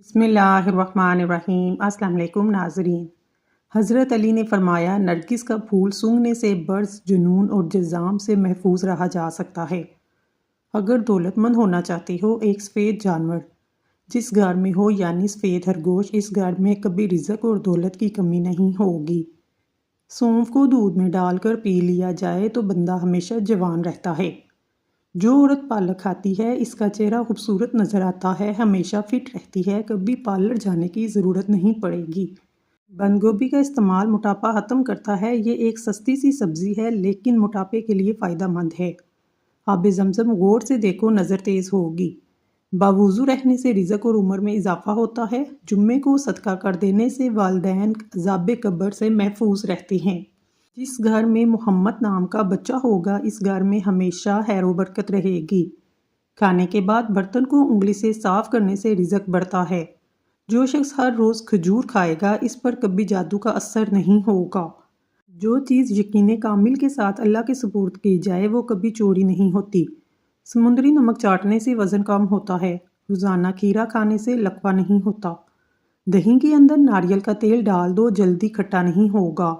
بسم اللہ الرحمن الرحیم۔ السلام علیکم ناظرین۔ حضرت علی نے فرمایا، نرگس کا پھول سونگھنے سے برس، جنون اور جذام سے محفوظ رہا جا سکتا ہے۔ اگر دولت مند ہونا چاہتی ہو، ایک سفید جانور جس گھر میں ہو یعنی سفید خرگوش، اس گھر میں کبھی رزق اور دولت کی کمی نہیں ہوگی۔ سونف کو دودھ میں ڈال کر پی لیا جائے تو بندہ ہمیشہ جوان رہتا ہے۔ جو عورت پالک کھاتی ہے، اس کا چہرہ خوبصورت نظر آتا ہے، ہمیشہ فٹ رہتی ہے، کبھی پارلر جانے کی ضرورت نہیں پڑے گی۔ بند گوبھی کا استعمال موٹاپا ختم کرتا ہے۔ یہ ایک سستی سی سبزی ہے لیکن موٹاپے کے لیے فائدہ مند ہے۔ آب زمزم غور سے دیکھو، نظر تیز ہوگی۔ باوضو رہنے سے رزق اور عمر میں اضافہ ہوتا ہے۔ جمعے کو صدقہ کر دینے سے والدین عذاب قبر سے محفوظ رہتے ہیں۔ جس گھر میں محمد نام کا بچہ ہوگا، اس گھر میں ہمیشہ خیر و برکت رہے گی۔ کھانے کے بعد برتن کو انگلی سے صاف کرنے سے رزق بڑھتا ہے۔ جو شخص ہر روز کھجور کھائے گا، اس پر کبھی جادو کا اثر نہیں ہوگا۔ جو چیز یقین کامل کے ساتھ اللہ کے سپرد کی جائے، وہ کبھی چوری نہیں ہوتی۔ سمندری نمک چاٹنے سے وزن کم ہوتا ہے۔ روزانہ کھیرا کھانے سے لقوہ نہیں ہوتا۔ دہی کے اندر ناریل کا تیل ڈال دو، جلدی کھٹا نہیں ہوگا۔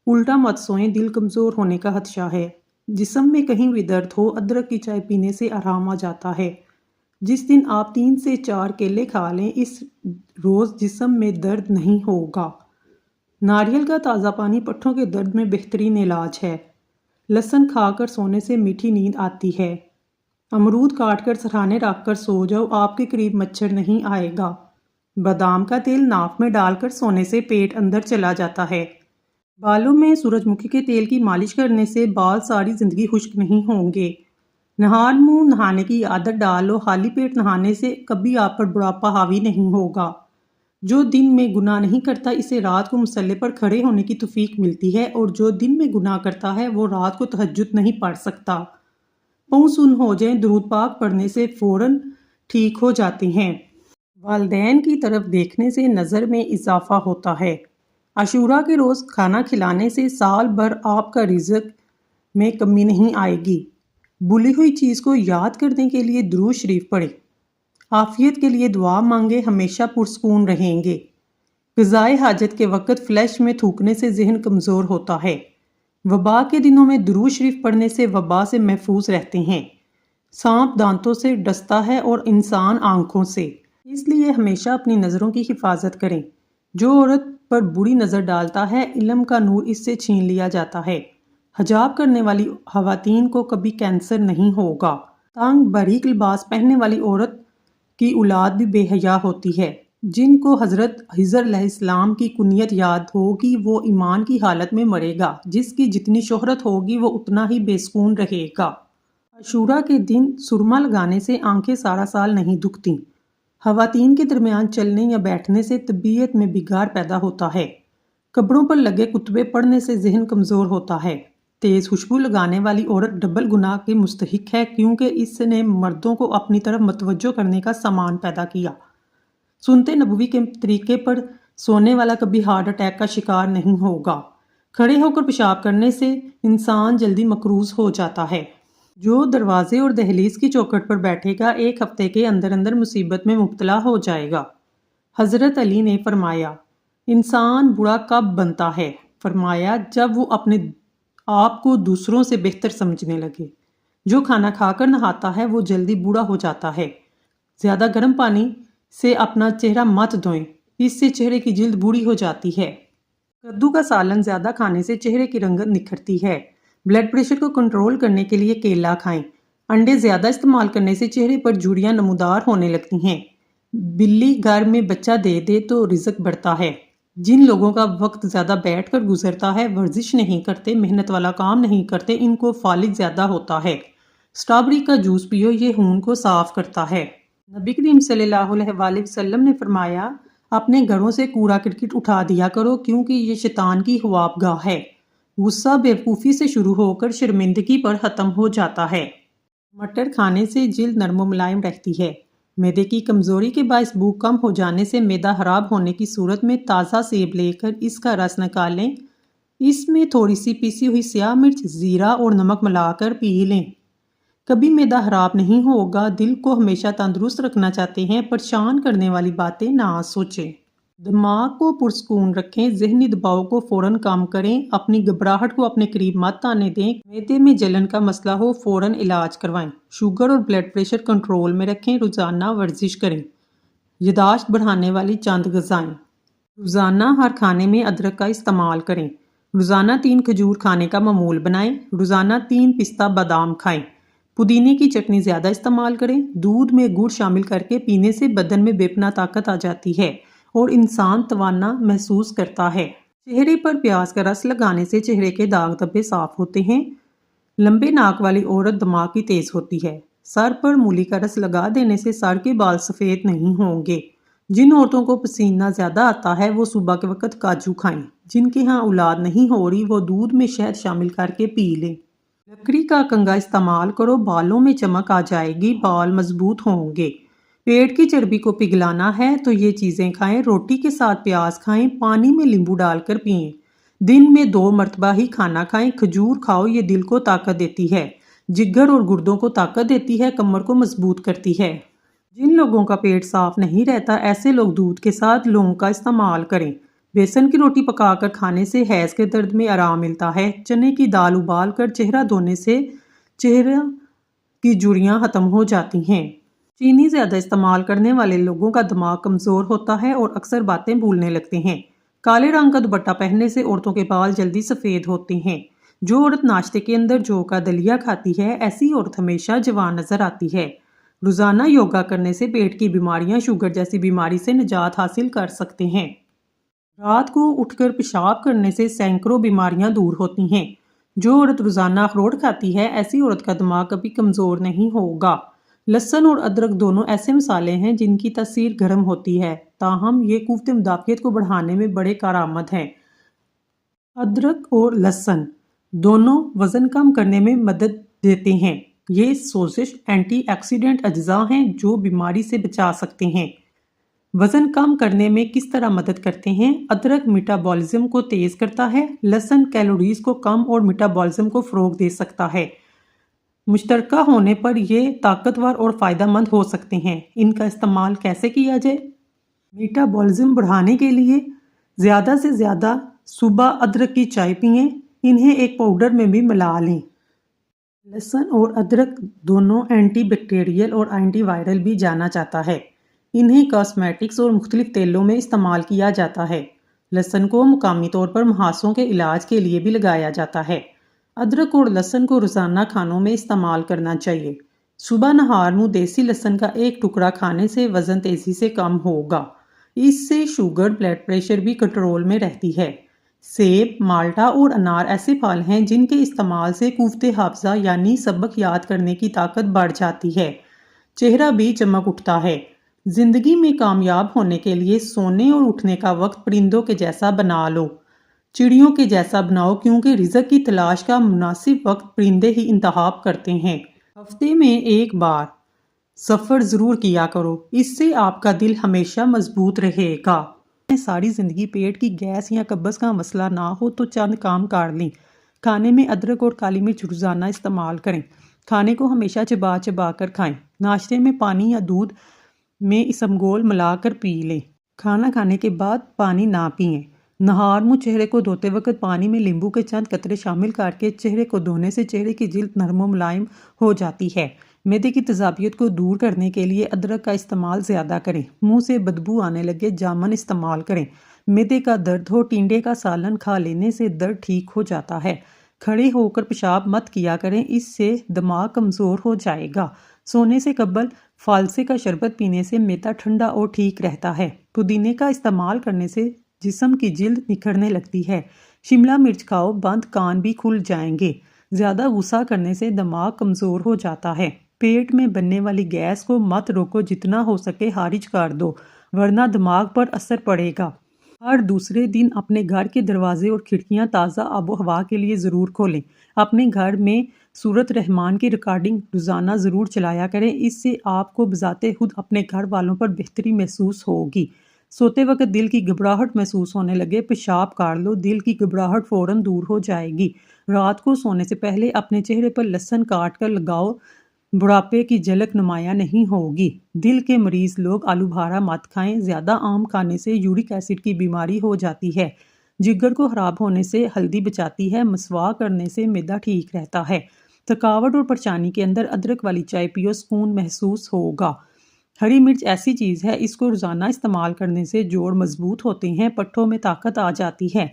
الٹا مت سوئیں، دل کمزور ہونے کا خدشہ ہے۔ جسم میں کہیں بھی درد ہو، ادرک کی چائے پینے سے آرام آ جاتا ہے۔ جس دن آپ 3 سے 4 کیلے کھا لیں، اس روز جسم میں درد نہیں ہوگا۔ ناریل کا تازہ پانی پٹھوں کے درد میں بہترین علاج ہے۔ لہسن کھا کر سونے سے میٹھی نیند آتی ہے۔ امرود کاٹ کر سرہانے رکھ کر سو جاؤ، آپ کے قریب مچھر نہیں آئے گا۔ بادام کا تیل ناک میں ڈال کر سونے سے پیٹ اندر چلا جاتا ہے۔ بالوں میں سورج مکھی کے تیل کی مالش کرنے سے بال ساری زندگی خشک نہیں ہوں گے۔ نہار منہ نہانے کی عادت ڈالو، خالی پیٹ نہانے سے کبھی آپ پر بڑھاپا حاوی نہیں ہوگا۔ جو دن میں گناہ نہیں کرتا، اسے رات کو مصلے پر کھڑے ہونے کی توفیق ملتی ہے، اور جو دن میں گناہ کرتا ہے، وہ رات کو تہجد نہیں پڑھ سکتا۔ پاؤں سن ہو جائیں، درود پاک پڑھنے سے فوراً ٹھیک ہو جاتے ہیں۔ والدین کی طرف دیکھنے سے نظر میں اضافہ ہوتا ہے۔ عاشوراء کے روز کھانا کھلانے سے سال بھر آپ کا رزق میں کمی نہیں آئے گی۔ بھولی ہوئی چیز کو یاد کرنے کے لیے درود شریف پڑھیں۔ عافیت کے لیے دعا مانگیں، ہمیشہ پرسکون رہیں گے۔ قضائے حاجت کے وقت فلیش میں تھوکنے سے ذہن کمزور ہوتا ہے۔ وبا کے دنوں میں درود شریف پڑھنے سے وبا سے محفوظ رہتے ہیں۔ سانپ دانتوں سے ڈستا ہے اور انسان آنکھوں سے، اس لیے ہمیشہ اپنی نظروں کی حفاظت کریں۔ جو عورت پر بری نظر ڈالتا ہے، علم کا نور اس سے چھین لیا جاتا ہے۔ حجاب کرنے والی خواتین کو کبھی کینسر نہیں ہوگا۔ تنگ باریک لباس پہننے والی عورت کی اولاد بھی بے حیا ہوتی ہے۔ جن کو حضرت خضر علیہ السلام کی کنیت یاد ہوگی، وہ ایمان کی حالت میں مرے گا۔ جس کی جتنی شہرت ہوگی، وہ اتنا ہی بے سکون رہے گا۔ عاشوراء کے دن سرما لگانے سے آنکھیں سارا سال نہیں دکھتیں۔ خواتین کے درمیان چلنے یا بیٹھنے سے طبیعت میں بگاڑ پیدا ہوتا ہے۔ قبروں پر لگے کتبے پڑھنے سے ذہن کمزور ہوتا ہے۔ تیز خوشبو لگانے والی عورت ڈبل گناہ کی مستحق ہے، کیونکہ اس نے مردوں کو اپنی طرف متوجہ کرنے کا سامان پیدا کیا۔ سنت نبوی کے طریقے پر سونے والا کبھی ہارٹ اٹیک کا شکار نہیں ہوگا۔ کھڑے ہو کر پیشاب کرنے سے انسان جلدی مقروض ہو جاتا ہے۔ جو دروازے اور دہلیز کی چوکھٹ پر بیٹھے گا، 1 ہفتے کے اندر اندر مصیبت میں مبتلا ہو جائے گا۔ حضرت علی نے فرمایا، انسان برا کب بنتا ہے؟ فرمایا، جب وہ اپنے آپ کو دوسروں سے بہتر سمجھنے لگے۔ جو کھانا کھا کر نہاتا ہے، وہ جلدی بوڑھا ہو جاتا ہے۔ زیادہ گرم پانی سے اپنا چہرہ مت دھوئیں، اس سے چہرے کی جلد بوڑھی ہو جاتی ہے۔ کدو کا سالن زیادہ کھانے سے چہرے کی رنگت نکھرتی ہے۔ بلڈ پریشر کو کنٹرول کرنے کے لیے کیلا کھائیں۔ انڈے زیادہ استعمال کرنے سے چہرے پر جھریاں نمودار ہونے لگتی ہیں۔ بلی گھر میں بچہ دے دے تو رزق بڑھتا ہے۔ جن لوگوں کا وقت زیادہ بیٹھ کر گزرتا ہے، ورزش نہیں کرتے، محنت والا کام نہیں کرتے، ان کو فالج زیادہ ہوتا ہے۔ اسٹرابیری کا جوس پیو، یہ خون کو صاف کرتا ہے۔ نبی کریم صلی اللہ علیہ وآلہ وسلم نے فرمایا، اپنے گھروں سے کوڑا کرکٹ اٹھا دیا کرو، کیونکہ یہ شیطان کی خواب گاہ ہے۔ غصہ بیوقوفی سے شروع ہو کر شرمندگی پر ختم ہو جاتا ہے۔ مٹر کھانے سے جلد نرم و ملائم رہتی ہے۔ معدے کی کمزوری کے باعث بھوک کم ہو جانے سے معدہ خراب ہونے کی صورت میں تازہ سیب لے کر اس کا رس نکالیں۔ اس میں تھوڑی سی پیسی ہوئی سیاہ مرچ، زیرہ اور نمک ملا کر پی لیں۔ کبھی معدہ خراب نہیں ہوگا، دل کو ہمیشہ تندرست رکھنا چاہتے ہیں، پریشان کرنے والی باتیں نہ سوچیں۔ دماغ کو پرسکون رکھیں، ذہنی دباؤ کو فوراً کم کریں، اپنی گھبراہٹ کو اپنے قریب مت آنے دیں، معدے میں جلن کا مسئلہ ہو فوراً علاج کروائیں، شوگر اور بلڈ پریشر کنٹرول میں رکھیں، روزانہ ورزش کریں۔ یادداشت بڑھانے والی چند غذائیں۔ روزانہ ہر کھانے میں ادرک کا استعمال کریں۔ روزانہ 3 کھجور کھانے کا معمول بنائیں۔ روزانہ 3 پستہ بادام کھائیں۔ پودینے کی چٹنی زیادہ استعمال کریں۔ دودھ میں گڑ شامل کر کے پینے سے بدن میں بے پناہ طاقت آ جاتی ہے اور انسان توانا محسوس کرتا ہے۔ چہرے پر پیاز کا رس لگانے سے چہرے کے داغ دھبے صاف ہوتے ہیں۔ لمبے ناک والی عورت دماغی تیز ہوتی ہے۔ سر پر مولی کا رس لگا دینے سے سر کے بال سفید نہیں ہوں گے۔ جن عورتوں کو پسینہ زیادہ آتا ہے وہ صبح کے وقت کاجو کھائیں۔ جن کے ہاں اولاد نہیں ہو رہی وہ دودھ میں شہد شامل کر کے پی لیں۔ لکڑی کا کنگھا استعمال کرو، بالوں میں چمک آ جائے گی، بال مضبوط ہوں گے۔ پیٹ کی چربی کو پگھلانا ہے تو یہ چیزیں کھائیں۔ روٹی کے ساتھ پیاز کھائیں، پانی میں لیمبو ڈال کر پئیں۔ دن میں 2 مرتبہ ہی کھانا کھائیں۔ کھجور کھاؤ، یہ دل کو طاقت دیتی ہے، جگر اور گردوں کو طاقت دیتی ہے، کمر کو مضبوط کرتی ہے۔ جن لوگوں کا پیٹ صاف نہیں رہتا ایسے لوگ دودھ کے ساتھ لونگ کا استعمال کریں۔ بیسن کی روٹی پکا کر کھانے سے حیض کے درد میں آرام ملتا ہے۔ چنے کی دال ابال کر چہرہ دھونے سے چہرہ کی جھریاں ختم ہو جاتی ہیں۔ چینی زیادہ استعمال کرنے والے لوگوں کا دماغ کمزور ہوتا ہے اور اکثر باتیں بھولنے لگتے ہیں۔ کالے رنگ کا دوپٹہ پہننے سے عورتوں کے بال جلدی سفید ہوتے ہیں۔ جو عورت ناشتے کے اندر جو کا دلیا کھاتی ہے ایسی عورت ہمیشہ جوان نظر آتی ہے۔ روزانہ یوگا کرنے سے پیٹ کی بیماریاں، شوگر جیسی بیماری سے نجات حاصل کر سکتے ہیں۔ رات کو اٹھ کر پیشاب کرنے سے سینکڑوں بیماریاں دور ہوتی ہیں۔ جو عورت روزانہ اخروٹ کھاتی ہے ایسی عورت کا دماغ کبھی کمزور نہیں ہوگا۔ لہسن اور ادرک دونوں ایسے مسالے ہیں جن کی تاثیر گرم ہوتی ہے، تاہم یہ قوت مدافعت کو بڑھانے میں بڑے کارآمد ہیں۔ ادرک اور لہسن دونوں وزن کم کرنے میں مدد دیتے ہیں۔ یہ سوزش اینٹی آکسیڈنٹ اجزاء ہیں جو بیماری سے بچا سکتے ہیں۔ وزن کم کرنے میں کس طرح مدد کرتے ہیں؟ ادرک میٹابولزم کو تیز کرتا ہے، لہسن کیلوریز کو کم اور میٹابولزم کو فروغ دے سکتا ہے۔ مشترکہ ہونے پر یہ طاقتور اور فائدہ مند ہو سکتے ہیں۔ ان کا استعمال کیسے کیا جائے؟ میٹابولزم بڑھانے کے لیے زیادہ سے زیادہ صبح ادرک کی چائے پئیں، انہیں ایک پاؤڈر میں بھی ملا لیں۔ لہسن اور ادرک دونوں اینٹی بیکٹیریل اور اینٹی وائرل بھی جانا جاتا ہے۔ انہیں کاسمیٹکس اور مختلف تیلوں میں استعمال کیا جاتا ہے۔ لہسن کو مقامی طور پر مہاسوں کے علاج کے لیے بھی لگایا جاتا ہے۔ ادرک اور لہسن کو روزانہ کھانوں میں استعمال کرنا چاہیے۔ صبح نہار میں دیسی لہسن کا ایک ٹکڑا کھانے سے وزن تیزی سے کم ہوگا۔ اس سے شوگر، بلڈ پریشر بھی کنٹرول میں رہتی ہے۔ سیب، مالٹا اور انار ایسے پھل ہیں جن کے استعمال سے قوت حافظہ یعنی سبق یاد کرنے کی طاقت بڑھ جاتی ہے۔ چہرہ بھی چمک اٹھتا ہے۔ زندگی میں کامیاب ہونے کے لیے سونے اور اٹھنے کا وقت پرندوں کے جیسا بنا لو، چڑیوں کے جیسا بناؤ، کیونکہ رزق کی تلاش کا مناسب وقت پرندے ہی انتخاب کرتے ہیں۔ ہفتے میں ایک بار سفر ضرور کیا کرو، اس سے آپ کا دل ہمیشہ مضبوط رہے گا۔ ساری زندگی پیٹ کی گیس یا قبض کا مسئلہ نہ ہو تو چند کام کر لیں۔ کھانے میں ادرک اور کالی مرچ روزانہ استعمال کریں۔ کھانے کو ہمیشہ چبا چبا کر کھائیں۔ ناشتے میں پانی یا دودھ میں اسمگول ملا کر پی لیں۔ کھانا کھانے کے بعد پانی نہ پئیں۔ نہار میں چہرے کو دھوتے وقت پانی میں لیمبو کے چند قطرے شامل کر کے چہرے کو دھونے سے چہرے کی جلد نرم و ملائم ہو جاتی ہے۔ معدے کی تیزابیت کو دور کرنے کے لیے ادرک کا استعمال زیادہ کریں۔ منہ سے بدبو آنے لگے جامن استعمال کریں۔ معدے کا درد ہو، ٹینڈے کا سالن کھا لینے سے درد ٹھیک ہو جاتا ہے۔ کھڑے ہو کر پیشاب مت کیا کریں، اس سے دماغ کمزور ہو جائے گا۔ سونے سے قبل فالسے کا شربت پینے سے معدہ ٹھنڈا اور ٹھیک رہتا ہے۔ پودینے کا استعمال کرنے سے جسم کی جلد نکھرنے لگتی ہے۔ شملہ مرچ کھاؤ، بند کان بھی کھل جائیں گے۔ زیادہ غصہ کرنے سے دماغ کمزور ہو جاتا ہے۔ پیٹ میں بننے والی گیس کو مت روکو، جتنا ہو سکے خارج کر دو، ورنہ دماغ پر اثر پڑے گا۔ ہر دوسرے دن اپنے گھر کے دروازے اور کھڑکیاں تازہ آب و ہوا کے لیے ضرور کھولیں۔ اپنے گھر میں سورت رحمان کی ریکارڈنگ روزانہ ضرور چلایا کریں، اس سے آپ کو بذات خود اپنے گھر والوں پر بہتری محسوس ہوگی۔ سوتے وقت دل کی گھبراہٹ محسوس ہونے لگے، پیشاب کر لو، دل کی گھبراہٹ فوراً دور ہو جائے گی۔ رات کو سونے سے پہلے اپنے چہرے پر لہسن کاٹ کر لگاؤ، بڑھاپے کی جھلک نمایاں نہیں ہوگی۔ دل کے مریض لوگ آلو بھارا مت کھائیں، زیادہ آم کھانے سے یورک ایسڈ کی بیماری ہو جاتی ہے۔ جگر کو خراب ہونے سے ہلدی بچاتی ہے، مسواک کرنے سے معدہ ٹھیک رہتا ہے۔ تھکاوٹ اور پریشانی کے اندر ادرک والی چائے پیو، سکون محسوس ہوگا۔ ہری مرچ ایسی چیز ہے، اس کو روزانہ استعمال کرنے سے جوڑ مضبوط ہوتے ہیں، پٹھوں میں طاقت آ جاتی ہے۔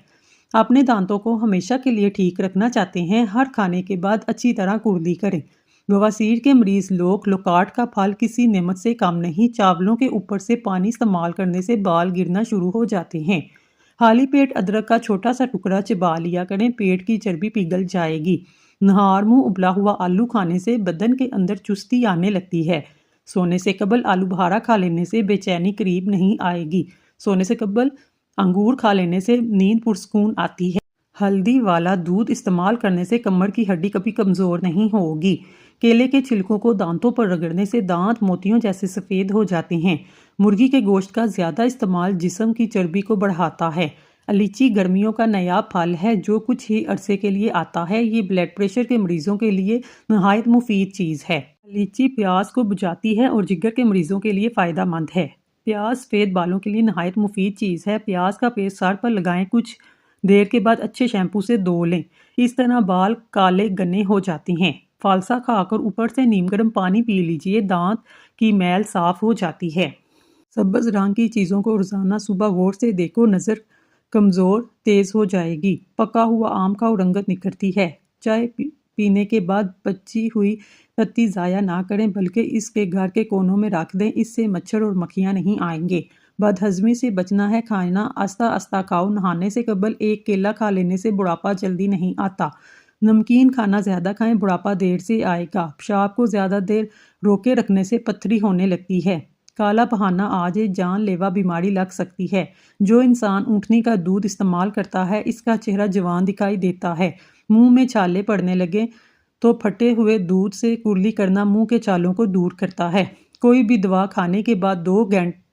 اپنے دانتوں کو ہمیشہ کے لیے ٹھیک رکھنا چاہتے ہیں، ہر کھانے کے بعد اچھی طرح کڑلی کریں۔ بواسیر کے مریض لوگ لوکاٹ کا پھل کسی نعمت سے کم نہیں، چاولوں کے اوپر سے پانی استعمال کرنے سے بال گرنا شروع ہو جاتے ہیں۔ خالی پیٹ ادرک کا چھوٹا سا ٹکڑا چبا لیا کریں، پیٹ کی چربی پگھل جائے گی۔ نہار منہ ابلا ہوا آلو کھانے سے بدن کے اندر چستی آنے لگتی ہے۔ سونے سے قبل آلو بھارا کھا لینے سے بے چینی قریب نہیں آئے گی۔ سونے سے قبل انگور کھا لینے سے نیند پرسکون آتی ہے۔ ہلدی والا دودھ استعمال کرنے سے کمر کی ہڈی کبھی کمزور نہیں ہوگی۔ کیلے کے چھلکوں کو دانتوں پر رگڑنے سے دانت موتیوں جیسے سفید ہو جاتے ہیں۔ مرغی کے گوشت کا زیادہ استعمال جسم کی چربی کو بڑھاتا ہے۔ الائچی گرمیوں کا نایاب پھل ہے جو کچھ ہی عرصے کے لیے آتا ہے۔ یہ بلڈ پریشر کے مریضوں کے لیے نہایت مفید چیز ہے۔ الائچی پیاس کو بجھاتی ہے اور جگر کے مریضوں کے لیے فائدہ مند ہے۔ پیاز سفید بالوں کے لیے نہایت مفید چیز ہے۔ پیاز کا پیسٹ سر پر لگائیں، کچھ دیر کے بعد اچھے شیمپو سے دھو لیں، اس طرح بال کالے گنے ہو جاتے ہیں۔ فالسا کھا کر اوپر سے نیم گرم پانی پی لیجئے، دانت کی میل صاف ہو جاتی ہے۔ سبز رنگ کی چیزوں کو روزانہ صبح غور سے دیکھو، نظر کمزور تیز ہو جائے گی۔ پکا ہوا آم کھاؤ، رنگت نکھرتی ہے۔ چائے پینے کے بعد بچی ہوئی پتی ضائع نہ کریں بلکہ اس کے گھر کے کونوں میں رکھ دیں، اس سے مچھر اور مکھیاں نہیں آئیں گے۔ بد ہضمی سے بچنا ہے، کھانا آہستہ آہستہ کھاؤ۔ نہانے سے قبل ایک کیلا کھا لینے سے بڑھاپا جلدی نہیں آتا۔ نمکین کھانا زیادہ کھائیں، بڑھاپا دیر سے آئے گا۔ پیشاب کو زیادہ دیر روکے رکھنے سے پتھری ہونے لگتی ہے۔ کالا بہانہ آج ایک جان لیوا بیماری لگ سکتی ہے۔ جو انسان اونٹنی کا دودھ استعمال کرتا ہے، اس کا چہرہ جوان دکھائی دیتا ہے۔ منہ میں چھالے پڑنے لگے تو پھٹے ہوئے دودھ سے کڑلی کرنا منہ کے چھالوں کو دور کرتا ہے۔ کوئی بھی دوا کھانے کے بعد 2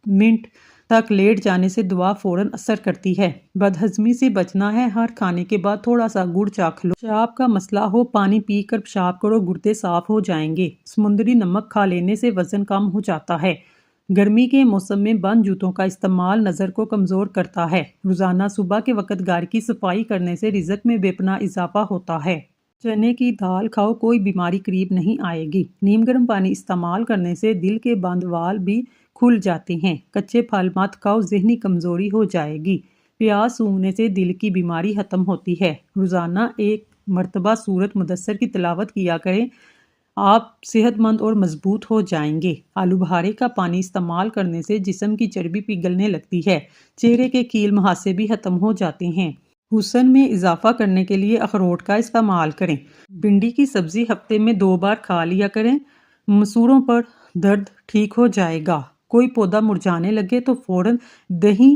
منٹ تک لیٹ جانے سے دوا فوراً اثر کرتی ہے۔ بد ہضمی سے بچنا ہے، ہر کھانے کے بعد تھوڑا سا گڑ چکھ لو۔ پیشاب کا مسئلہ ہو، پانی پی کر پیشاب کرو، گردے صاف ہو جائیں گے۔ سمندری نمک کھا لینے سے وزن کم ہو جاتا ہے۔ گرمی کے موسم میں بند جوتوں کا استعمال نظر کو کمزور کرتا ہے۔ روزانہ صبح کے وقت گھر کی صفائی کرنے سے رزق میں بے پناہ اضافہ ہوتا ہے۔ چنے کی دال کھاؤ، کوئی بیماری قریب نہیں آئے گی۔ نیم گرم پانی استعمال کرنے سے دل کے بند وال بھی کھل جاتے ہیں۔ کچے پھل مت کھاؤ، ذہنی کمزوری ہو جائے گی۔ پیاز سونگھنے سے دل کی بیماری ختم ہوتی ہے۔ روزانہ 1 مرتبہ سورۃ مدثر کی تلاوت کیا کریں، آپ صحت مند اور مضبوط ہو جائیں گے۔ آلو بھارے کا پانی استعمال کرنے سے جسم کی چربی پگھلنے لگتی ہے، چہرے کے کیل مہاسے بھی ختم ہو جاتے ہیں۔ حسن میں اضافہ کرنے کے لیے اخروٹ کا استعمال کریں۔ بھنڈی کی سبزی ہفتے میں 2 بار کھا لیا کریں، مسوڑوں پر درد ٹھیک ہو جائے گا۔ کوئی پودا مرجھانے لگے تو فوراً دہی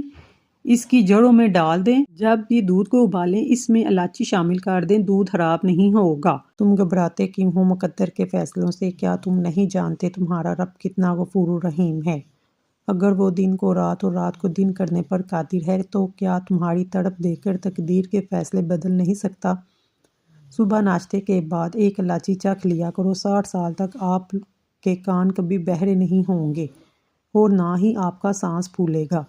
اس کی جڑوں میں ڈال دیں۔ جب بھی دودھ کو ابالیں، اس میں الائچی شامل کر دیں، دودھ خراب نہیں ہوگا۔ تم گھبراتے کیوں ہو مقدر کے فیصلوں سے؟ کیا تم نہیں جانتے تمہارا رب کتنا غفور و رحیم ہے؟ اگر وہ دن کو رات اور رات کو دن کرنے پر قادر ہے تو کیا تمہاری تڑپ دیکھ کر تقدیر کے فیصلے بدل نہیں سکتا؟ صبح ناشتے کے بعد 1 الائچی چکھ لیا کرو، 60 سال تک آپ کے کان کبھی بہرے نہیں ہوں گے اور نہ ہی آپ کا سانس پھولے گا۔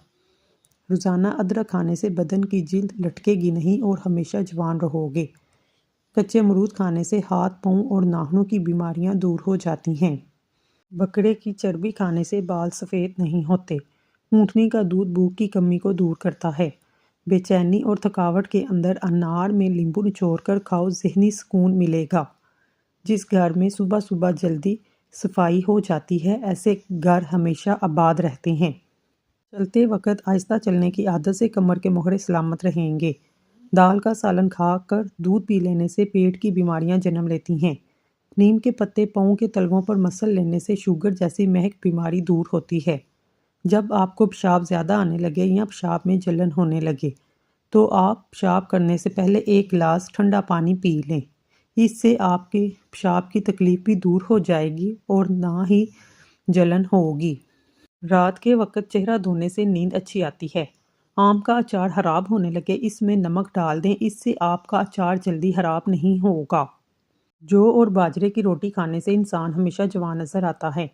روزانہ ادرک کھانے سے بدن کی جلد لٹکے گی نہیں اور ہمیشہ جوان رہو گے۔ کچے امرود کھانے سے ہاتھ، پاؤں اور ناخنوں کی بیماریاں دور ہو جاتی ہیں۔ بکرے کی چربی کھانے سے بال سفید نہیں ہوتے۔ اونٹنی کا دودھ بھوک کی کمی کو دور کرتا ہے۔ بے چینی اور تھکاوٹ کے اندر انار میں لیمبو نچوڑ کر کھاؤ، ذہنی سکون ملے گا۔ جس گھر میں صبح صبح جلدی صفائی ہو جاتی ہے، ایسے گھر ہمیشہ آباد رہتے ہیں۔ چلتے وقت آہستہ چلنے کی عادت سے کمر کے موہرے سلامت رہیں گے۔ دال کا سالن کھا کر دودھ پی لینے سے پیٹ کی بیماریاں جنم لیتی ہیں۔ نیم کے پتے پاؤں کے تلووں پر مسل لینے سے شوگر جیسی مہک بیماری دور ہوتی ہے۔ جب آپ کو پیشاب زیادہ آنے لگے یا پیشاب میں جلن ہونے لگے تو آپ پیشاب کرنے سے پہلے 1 گلاس ٹھنڈا پانی پی لیں۔ اس سے آپ کے پیشاب کی تکلیف بھی دور ہو جائے گی اور نہ ہی جلن ہوگی۔ رات کے وقت چہرہ دھونے سے نیند اچھی آتی ہے۔ آم کا اچار خراب ہونے لگے، اس میں نمک ڈال دیں، اس سے آپ کا اچار جلدی خراب نہیں ہوگا۔ جو اور باجرے کی روٹی کھانے سے انسان ہمیشہ جوان نظر آتا ہے۔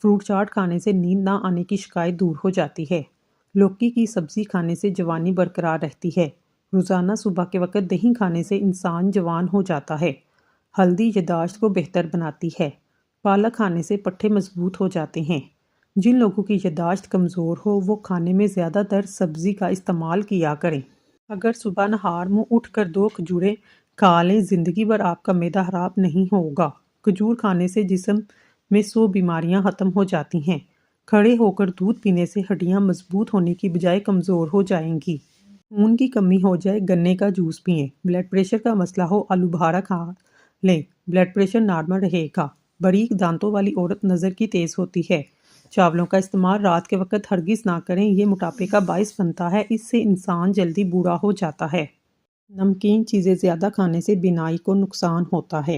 فروٹ چاٹ کھانے سے نیند نہ آنے کی شکایت دور ہو جاتی ہے۔ لوکی کی سبزی کھانے سے جوانی برقرار رہتی ہے۔ روزانہ صبح کے وقت دہی کھانے سے انسان جوان ہو جاتا ہے۔ ہلدی یادداشت کو بہتر بناتی ہے۔ پالک کھانے سے پٹھے مضبوط ہو جاتے ہیں۔ جن لوگوں کی یادداشت کمزور ہو وہ کھانے میں زیادہ تر سبزی کا استعمال کیا کریں۔ اگر صبح نہار منہ اٹھ کر 2 کھجوریں کھا لیں زندگی بھر آپ کا معدہ خراب نہیں ہوگا۔ کھجور کھانے سے جسم میں 100 بیماریاں ختم ہو جاتی ہیں۔ کھڑے ہو کر دودھ پینے سے ہڈیاں مضبوط ہونے کی بجائے کمزور ہو جائیں گی۔ خون کی کمی ہو جائے گنے کا جوس پئیں۔ بلڈ پریشر کا مسئلہ ہو آلو بخارا کھا لیں، بلڈ پریشر نارمل رہے گا۔ باریک دانتوں والی عورت نظر کی تیز ہوتی ہے۔ چاولوں کا استعمال رات کے وقت ہرگز نہ کریں، یہ موٹاپے کا باعث بنتا ہے، اس سے انسان جلدی بوڑھا ہو جاتا ہے۔ نمکین چیزیں زیادہ کھانے سے بینائی کو نقصان ہوتا ہے۔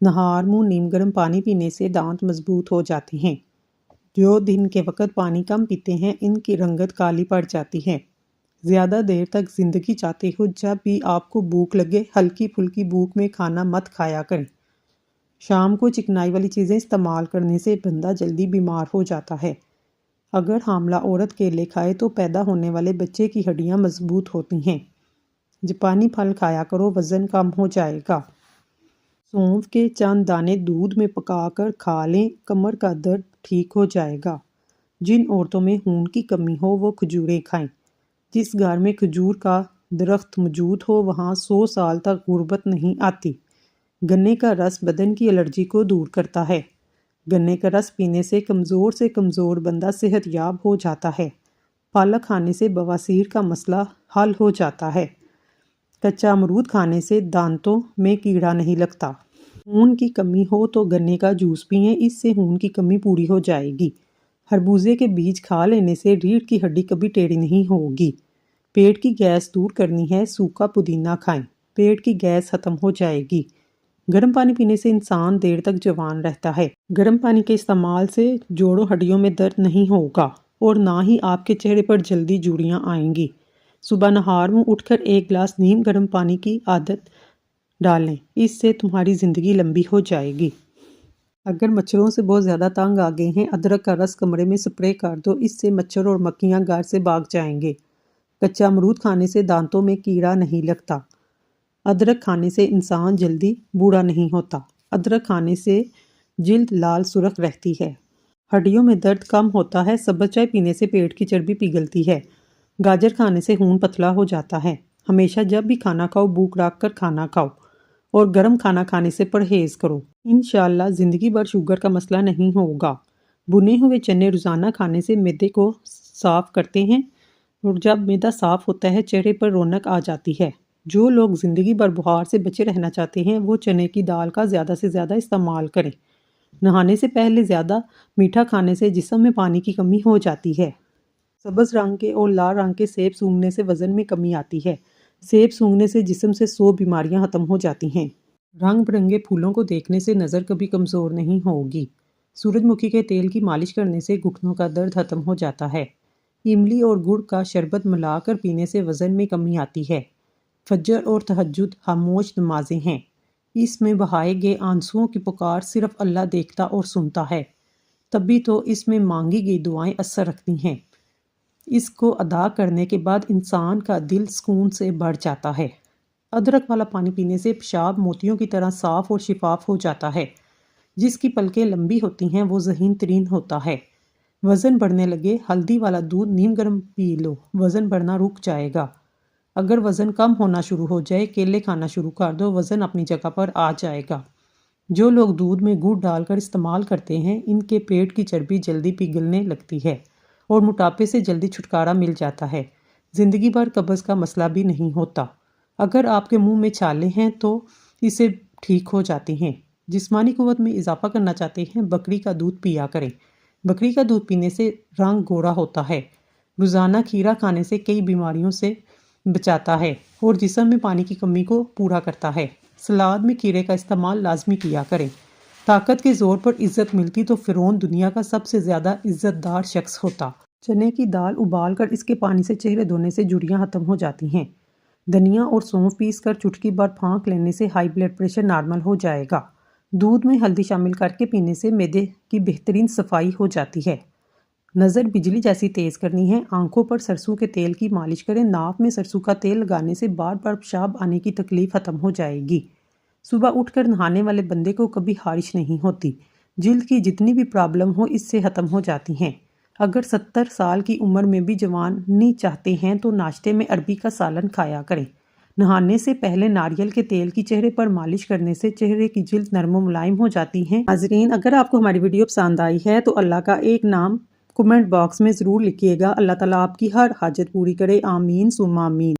نہار منہ نیم گرم پانی پینے سے دانت مضبوط ہو جاتے ہیں۔ جو دن کے وقت پانی کم پیتے ہیں ان کی رنگت کالی پڑ جاتی ہے۔ زیادہ دیر تک زندگی چاہتے ہو جب بھی آپ کو بھوک لگے ہلکی پھلکی بھوک میں کھانا مت کھایا کریں۔ شام کو چکنائی والی چیزیں استعمال کرنے سے بندہ جلدی بیمار ہو جاتا ہے۔ اگر حاملہ عورت کیلے کھائے تو پیدا ہونے والے بچے کی ہڈیاں مضبوط ہوتی ہیں۔ جاپانی پھل کھایا کرو، وزن کم ہو جائے گا۔ سونف کے چند دانے دودھ میں پکا کر کھا لیں، کمر کا درد ٹھیک ہو جائے گا۔ جن عورتوں میں خون کی کمی ہو وہ کھجوریں کھائیں۔ جس گھر میں کھجور کا درخت موجود ہو وہاں 100 سال تک غربت نہیں آتی۔ گنے کا رس بدن کی الرجی کو دور کرتا ہے۔ گنے کا رس پینے سے کمزور بندہ صحت یاب ہو جاتا ہے۔ پالک کھانے سے بواسیر کا مسئلہ حل ہو جاتا ہے۔ کچا امرود کھانے سے دانتوں میں کیڑا نہیں لگتا۔ خون کی کمی ہو تو گنے کا جوس پئیں، اس سے خون کی کمی پوری ہو جائے گی۔ خربوزے کے بیج کھا لینے سے ریڑھ کی ہڈی کبھی ٹیڑھی نہیں ہوگی۔ پیٹ کی گیس دور کرنی ہے، سوکھا پودینہ کھائیں، پیٹ کی گیس ختم ہو جائے گی۔ گرم پانی پینے سے انسان دیر تک جوان رہتا ہے۔ گرم پانی کے استعمال سے جوڑوں ہڈیوں میں درد نہیں ہوگا اور نہ ہی آپ کے چہرے پر جلدی جھریاں آئیں گی۔ صبح نہار منہ اٹھ کر 1 گلاس نیم گرم پانی کی عادت ڈالیں، اس سے تمہاری زندگی لمبی ہو جائے گی۔ اگر مچھروں سے بہت زیادہ تنگ آ گئے ہیں ادرک کا رس کمرے میں سپرے کر دو، اس سے مچھر اور مکھیاں گھر سے بھاگ جائیں گے۔ کچا امرود کھانے سے دانتوں میں کیڑا نہیں لگتا۔ ادرک کھانے سے انسان جلدی بوڑھا نہیں ہوتا۔ ادرک کھانے سے جلد لال سرخ رہتی ہے۔ ہڈیوں میں درد کم ہوتا ہے۔ سبز چائے پینے سے پیٹ کی چربی پگھلتی ہے۔ گاجر کھانے سے خون پتلا ہو جاتا ہے۔ ہمیشہ جب بھی کھانا کھاؤ بھوک رکھ کر کھانا کھاؤ اور گرم کھانا کھانے سے پرہیز کرو۔ انشاءاللہ زندگی بھر شوگر کا مسئلہ نہیں ہوگا۔ بھنے ہوئے چنے روزانہ کھانے سے معدے کو صاف کرتے ہیں اور جب معدہ صاف ہوتا ہے چہرے پر رونق آ جاتی ہے۔ جو لوگ زندگی بھر بخار سے بچے رہنا چاہتے ہیں وہ چنے کی دال کا زیادہ سے زیادہ استعمال کریں۔ نہانے سے پہلے زیادہ میٹھا کھانے سے جسم میں پانی کی کمی ہو جاتی ہے۔ سبز رنگ کے اور لال رنگ کے سیب سونگھنے سے وزن میں کمی آتی ہے۔ سیب سونگھنے سے جسم سے 100 بیماریاں ختم ہو جاتی ہیں۔ رنگ برنگے پھولوں کو دیکھنے سے نظر کبھی کمزور نہیں ہوگی۔ سورج مکھی کے تیل کی مالش کرنے سے گھٹنوں کا درد ختم ہو جاتا ہے۔ املی اور گڑ کا شربت ملا کر پینے سے وزن میں کمی آتی ہے۔ فجر اور تہجد خاموش نمازیں ہیں۔ اس میں بہائے گئے آنسوؤں کی پکار صرف اللہ دیکھتا اور سنتا ہے، تبھی تو اس میں مانگی گئی دعائیں اثر رکھتی ہیں۔ اس کو ادا کرنے کے بعد انسان کا دل سکون سے بھر جاتا ہے۔ ادرک والا پانی پینے سے پیشاب موتیوں کی طرح صاف اور شفاف ہو جاتا ہے۔ جس کی پلکیں لمبی ہوتی ہیں وہ ذہین ترین ہوتا ہے۔ وزن بڑھنے لگے ہلدی والا دودھ نیم گرم پی لو، وزن بڑھنا رک جائے گا۔ اگر وزن کم ہونا شروع ہو جائے کیلے کھانا شروع کر دو، وزن اپنی جگہ پر آ جائے گا۔ جو لوگ دودھ میں گڑ ڈال کر استعمال کرتے ہیں ان کے پیٹ کی چربی جلدی پگھلنے لگتی ہے اور موٹاپے سے جلدی چھٹکارا مل جاتا ہے۔ زندگی بھر قبض کا مسئلہ بھی نہیں ہوتا۔ اگر آپ کے منہ میں چھالے ہیں تو اسے ٹھیک ہو جاتے ہیں۔ جسمانی قوت میں اضافہ کرنا چاہتے ہیں بکری کا دودھ پیا کریں۔ بکری کا دودھ پینے سے رنگ گورا ہوتا ہے۔ روزانہ کھیرا کھانے سے کئی بیماریوں سے بچاتا ہے اور جسم میں پانی کی کمی کو پورا کرتا ہے۔ سلاد میں کھیرے کا استعمال لازمی کیا کریں۔ طاقت کے زور پر عزت ملتی تو فرعون دنیا کا سب سے زیادہ عزت دار شخص ہوتا۔ چنے کی دال ابال کر اس کے پانی سے چہرے دھونے سے جھریاں ختم ہو جاتی ہیں۔ دھنیا اور سونف پیس کر چٹکی بھر پھونک لینے سے ہائی بلڈ پریشر نارمل ہو جائے گا۔ دودھ میں ہلدی شامل کر کے پینے سے معدے کی بہترین صفائی ہو جاتی ہے۔ نظر بجلی جیسی تیز کرنی ہے، آنکھوں پر سرسوں کے تیل کی مالش کریں۔ ناف میں سرسوں کا تیل لگانے سے بار بار پیشاب آنے کی تکلیف ختم ہو جائے گی۔ صبح اٹھ کر نہانے والے بندے کو کبھی خارش نہیں ہوتی۔ جلد کی جتنی بھی پرابلم ہو اس سے ختم ہو جاتی ہیں۔ اگر 70 سال کی عمر میں بھی جوانی چاہتے ہیں تو ناشتے میں عربی کا سالن کھایا کریں۔ نہانے سے پہلے ناریل کے تیل کی چہرے پر مالش کرنے سے چہرے کی جلد نرم و ملائم ہو جاتی ہے۔ ناظرین، اگر آپ کو ہماری ویڈیو پسند آئی ہے تو اللہ کا ایک نام کمنٹ باکس میں ضرور لکھیے گا۔ اللہ تعالیٰ آپ کی ہر حاجت پوری کرے، آمین ثم آمین۔